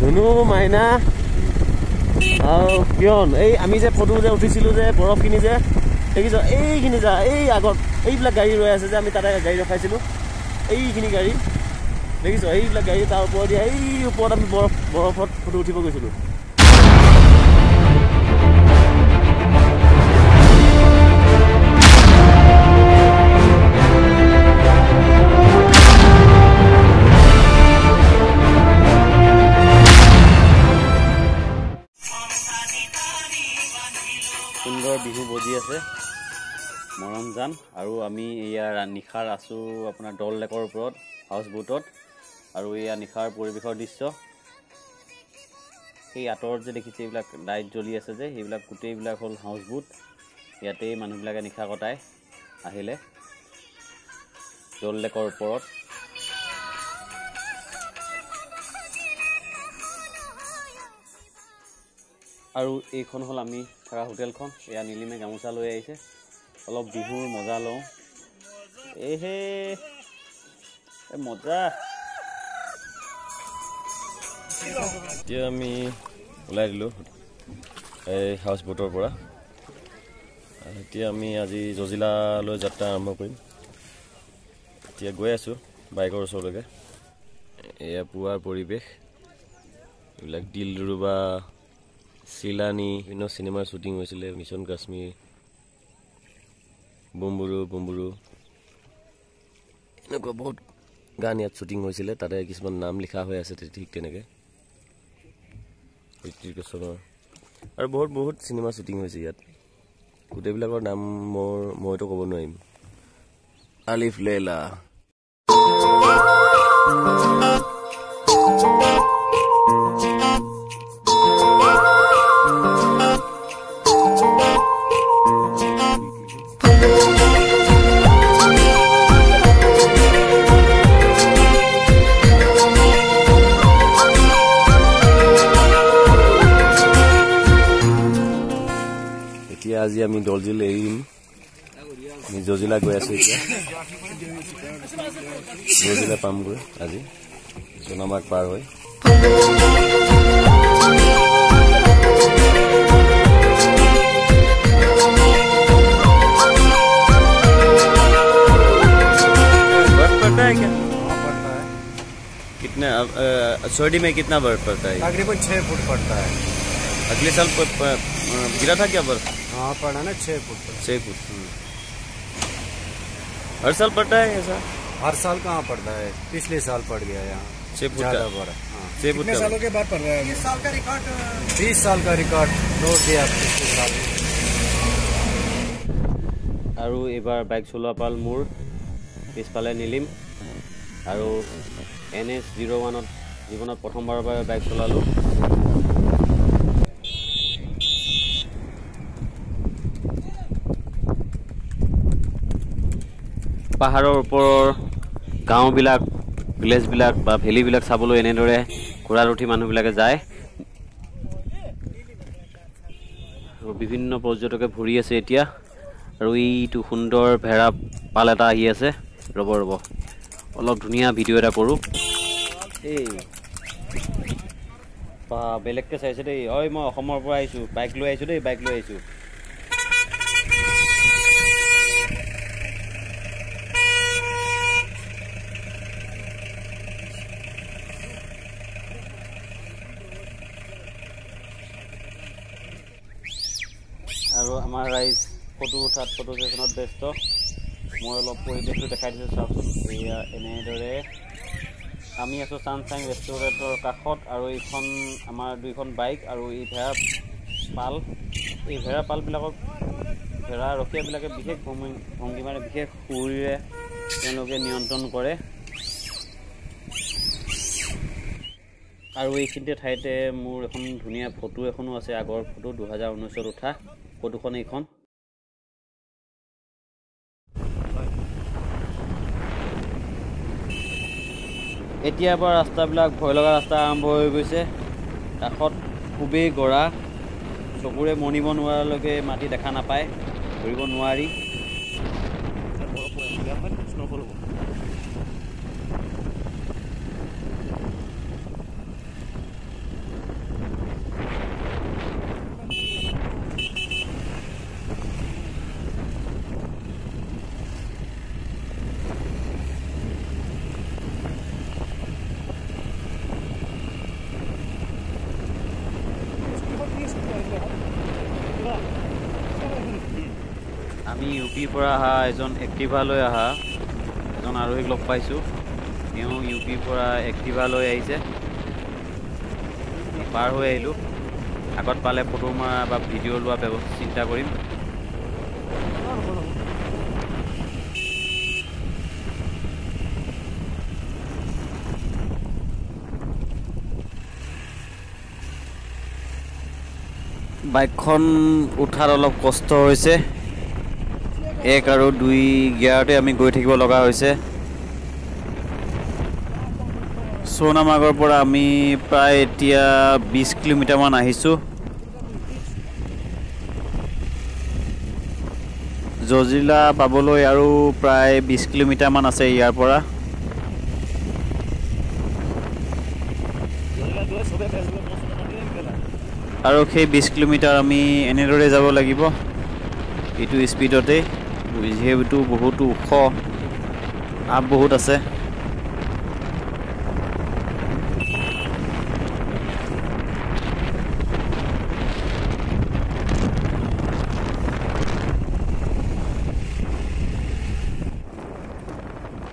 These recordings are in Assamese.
ধুনু মাইনা আৰু কিয়ন এই আমি যে ফটো যে উঠিছিলোঁ যে বৰফখিনি যে দেখিছ এইখিনি যা এই আগত এইবিলাক গাড়ী ৰৈ আছে যে আমি তাতে গাড়ী ৰখাইছিলোঁ এইখিনি গাড়ী দেখিছ এইবিলাক গাড়ী তাৰ ওপৰত এই ওপৰত আমি বৰফত ফটো উঠিব গৈছিলোঁ সুন্দৰ বিহু বজি আছে মৰমজান আৰু আমি এয়া নিশাৰ আছোঁ আপোনাৰ দল লেকৰ ওপৰত হাউচ বোটত আৰু এয়া নিশাৰ পৰিৱেশৰ দৃশ্য সেই আঁতৰত যে দেখিছে এইবিলাক লাইট জ্বলি আছে যে সেইবিলাক গোটেইবিলাক হ'ল হাউচ বোট ইয়াতেই মানুহবিলাকে নিশা কটায় আহিলে দল লেকৰ ওপৰত আৰু এইখন হ'ল আমি থকা হোটেলখন এয়া নীলিমে গামোচা লৈ আহিছে অলপ বিহুৰ মজা লওঁ এহে মজা এতিয়া আমি ওলাই দিলোঁ এই হাউচ বোটৰ পৰা এতিয়া আমি আজি জজিলালৈ যাত্ৰা আৰম্ভ কৰিম এতিয়া গৈ আছোঁ বাইকৰ ওচৰলৈকে এয়া পুৱাৰ পৰিৱেশ এইবিলাক দিলৰুবা চিলানী বিভিন্ন চিনেমাৰ শ্বুটিং হৈছিলে মিছন কাশ্মীৰ বুম্বুৰু এনেকুৱা বহুত গান ইয়াত শ্বুটিং হৈছিলে তাতে কিছুমান নাম লিখা হৈ আছে ঠিক তেনেকৈ ঋত্বিক ৰোশনৰ আৰু বহুত চিনেমা শ্বুটিং হৈছে ইয়াত গোটেইবিলাকৰ নাম মইতো ক'ব নোৱাৰিম আলিফ লেলা আজি আমি দলজিল এৰিম আমি জজিলা গৈ আছোঁ এতিয়া জজিলা পামগৈ আজি সোণামাৰ্গ পাৰ হৈ कितना सोडी में कितना बर्फ पड़ता है तकरीबन 6 फुट पड़ता है अगले साल गिरा था क्या बर्फ हाँ पड़ा ना 6 फुट 6 फुट हर साल पड़ता है ऐसा हर साल कहाँ पड़ता है पिछले साल पड़ गया यहाँ 6 फुट ज्यादा बड़ा 6 फुट सालों के बाद पड़ रहा है 20 साल का रिकॉर्ड 20 साल का रिकॉर्ड नोट दिया पिछले साल আৰু এবাৰ বাইক চলোৱা পাল মোৰ পিছফালে নীলিম আৰু NS01ত জীৱনত প্ৰথমবাৰৰ বাবে বাইক চলালোঁ পাহাৰৰ ওপৰৰ গাঁওবিলাক ভিলেজবিলাক বা ভেলীবিলাক চাবলৈ এনেদৰে ঘোঁৰাত উঠি মানুহবিলাকে যায় আৰু বিভিন্ন পৰ্যটকে ভৰি আছে এতিয়া আৰু এইটো সুন্দৰ ভেড়া পাল এটা আহি আছে ৰ'ব অলপ ধুনীয়া ভিডিঅ' এটা কৰোঁ এই বা বেলেগকৈ চাইছে দেই ঐ মই অসমৰ পৰা আহিছোঁ বাইক লৈ আহিছোঁ দেই বাইক লৈ আহিছোঁ আৰু আমাৰ ৰাইজ ফটো উঠাত ফটো ছেশ্যনত ব্যস্ত মই অলপ পৰিৱেশটো দেখাই দিছোঁ চাওকচোন এয়া এনেদৰে আমি আছোঁ ছানশ্বাইন ৰেষ্টুৰেণ্টৰ কাষত আৰু এইখন আমাৰ দুইখন বাইক আৰু এই ভেড়া পালবিলাকক ভেড়া ৰখীয়াবিলাকে বিশেষ ভংগীমাৰে বিশেষ সুৰেৰে তেওঁলোকে নিয়ন্ত্ৰণ কৰে আৰু এইখিনিতে ঠাইতে মোৰ এখন ধুনীয়া ফটো এখনো আছে আগৰ ফটো 2019ত উঠা ফটোখন এইখন এতিয়াৰ পৰা ৰাস্তাবিলাক ভয় লগা ৰাস্তা আৰম্ভ হৈ গৈছে কাষত খুবেই গৰা চকুৰে মনিব নোৱাৰালৈকে মাটি দেখা নাপায় ধৰিব নোৱাৰি স্ন'ফল হ'ব আমি ইউপিৰ পৰা অহা এজন এক্টিভালৈ অহা এজন আৰোহীক লগ পাইছোঁ তেওঁ ইউপিৰ পৰা এক্টিভালৈ আহিছে পাৰ হৈ আহিলোঁ আগত পালে ফটো মৰা বা ভিডিঅ' লোৱা ব্যৱস্থা চিন্তা কৰিম বাইকখন উঠাত অলপ কষ্ট হৈছে 1 আৰু 2 গিয়াৰতে আমি গৈ থাকিব লগা হৈছে সোনামাৰ্গৰ পৰা আমি প্ৰায় এতিয়া 20 কিলোমিটাৰ মান আহিছোঁ জজিলা পাবলৈ আৰু প্ৰায় 20 কিলোমিটাৰ মান আছে ইয়াৰ পৰা আৰু সেই 20 কিলোমিটাৰ আমি এনেদৰে যাব লাগিব এইটো স্পীডতে যিহেতু বহুতো ওখ আপ বহুত আছে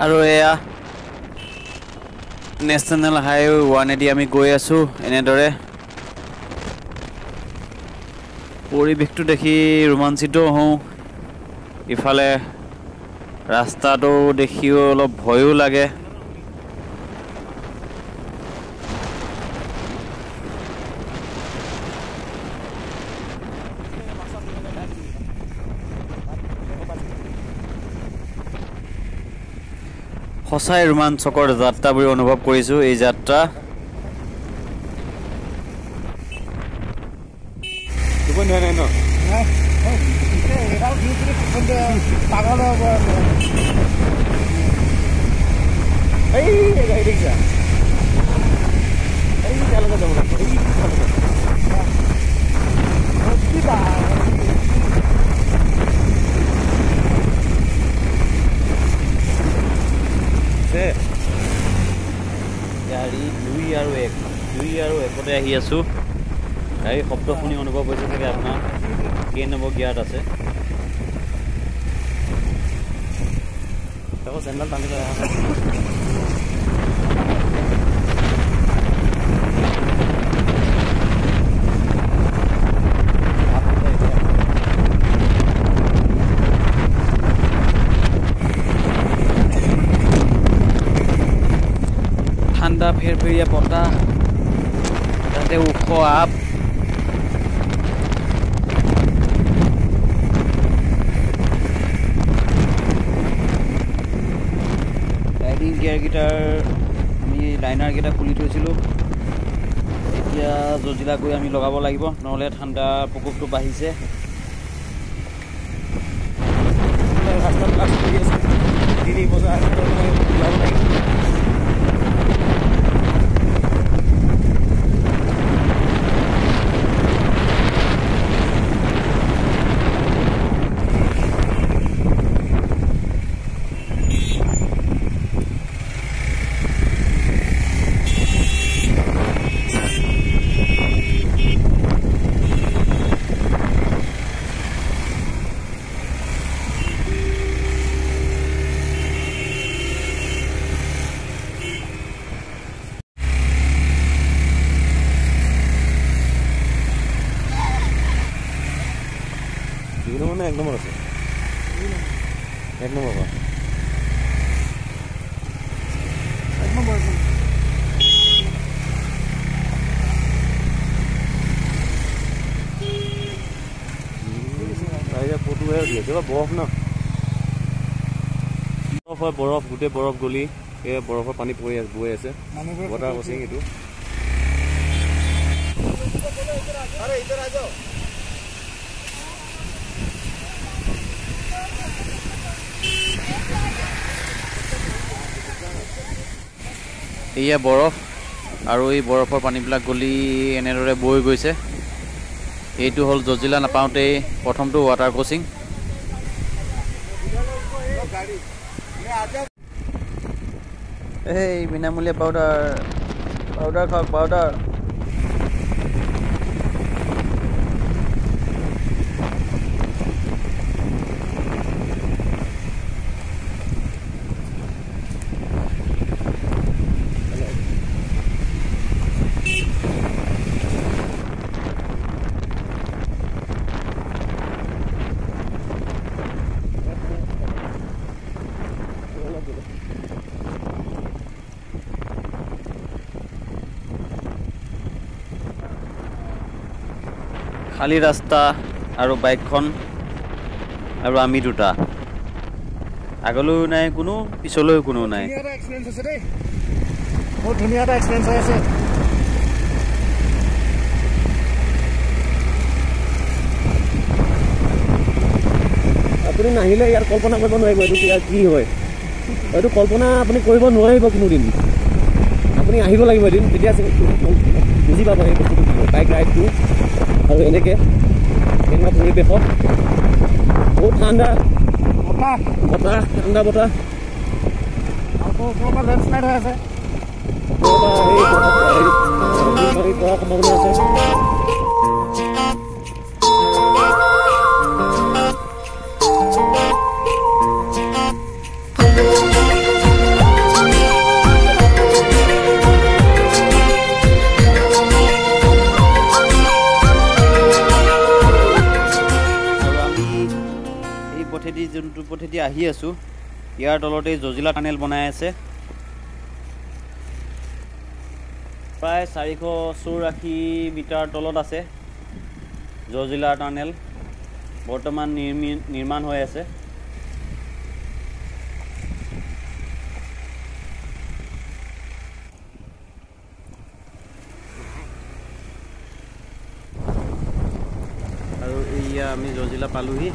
আৰু এয়া নেশ্যনেল হাইৱে 1 এদি আমি গৈ আছোঁ এনেদৰে পৰিৱেশটো দেখি ৰোমাঞ্চিত হওঁ ইফালে ৰাস্তাটো দেখিও অলপ ভয়ো লাগে সঁচাই ৰোমাঞ্চকৰ যাত্ৰাবোৰ অনুভৱ কৰিছোঁ এই যাত্ৰা গাড়ী 2 আৰু 1তে আহি আছোঁ গাড়ীৰ শব্দ শুনি অনুভৱ হৈছে চাগে আপোনাৰ কেই নম্বৰ গিয়াৰত আছে চেণ্ডেল টানি ঠাণ্ডা ফেৰফেৰীয়া বতাহ তাতে ওখ আপ ৰাইডিং গিয়াৰকেইটাৰ আমি লাইনাৰকেইটা খুলি থৈছিলোঁ এতিয়া জজিলা গৈ আমি লগাব লাগিব নহ'লে ঠাণ্ডা প্ৰকোপটো বাঢ়িছে এক নম্বৰ আছে এক নম্বৰ ফটোহে দি আছে বৰফ ন বৰফ হয় বৰফ গোটেই বৰফ গলি এই বৰফৰ পানী বৈ আছে ৱাটাৰ ক্ৰছিং এইটো এয়া বৰফ আৰু এই বৰফৰ পানীবিলাক গলি এনেদৰে বৈ গৈছে। এইটো হ'ল জজিলা নাপাওঁতেই প্ৰথমটো ৱাটাৰ ক্ৰচিং। এই বিনামূলীয়া পাউডাৰ খাওক পাউডাৰ। খালী ৰাস্তা আৰু বাইকখন আৰু আমি দুটা, আগলৈও নাই কোনো, পিছলৈও কোনো নাই। বহুত ধুনীয়া এটা এক্সপিৰিয়েঞ্চ হৈ আছে। আপুনি নাহিলে ইয়াৰ কল্পনা কৰিব নোৱাৰিব এইটো কি হয়। এইটো কল্পনা আপুনি কৰিব নোৱাৰিব কোনোদিন। আপুনি আহিব লাগিব এদিন, তেতিয়া বুজি পাব সেই বস্তুটো কি হয়, বাইক ৰাইডটো। আৰু এনেকৈ এনেকুৱা পৰিৱেশত বহুত ঠাণ্ডা বতাহ, ঠাণ্ডা বতাহ। লেণ্ডশ্লাইড হৈ আছে, পৰা সম্ভাৱনা আছে। যোনটো পথেদি আহি আছোঁ ইয়াৰ তলতে জজিলা টানেল বনাই আছে। প্ৰায় 484 মিটাৰ তলত আছে জজিলা টানেল, বৰ্তমান নিৰ্মাণ হৈ আছে। আৰু এয়া আমি জজিলা পালোহি।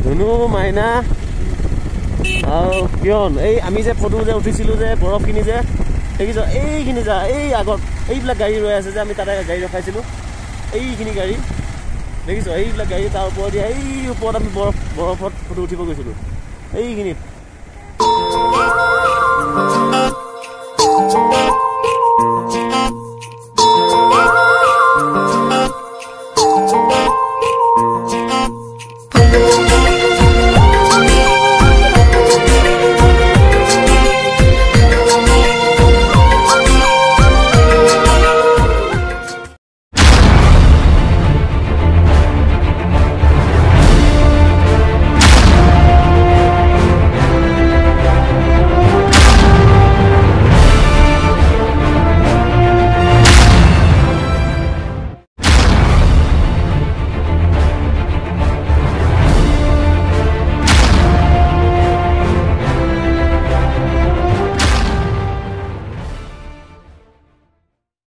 ধুনু, মাইনা আৰু কিয়ন, এই আমি যে ফটো যে উঠিছিলোঁ যে বৰফখিনি যে দেখিছ, এইখিনি যা, এই আগত এইবিলাক গাড়ী ৰৈ আছে যে আমি তাতে গাড়ী ৰখাইছিলোঁ, এইখিনি গাড়ী দেখিছ, এইবিলাক গাড়ী। তাৰ ওপৰত এই ওপৰত আমি বৰফত ফটো উঠিব গৈছিলোঁ এইখিনিত।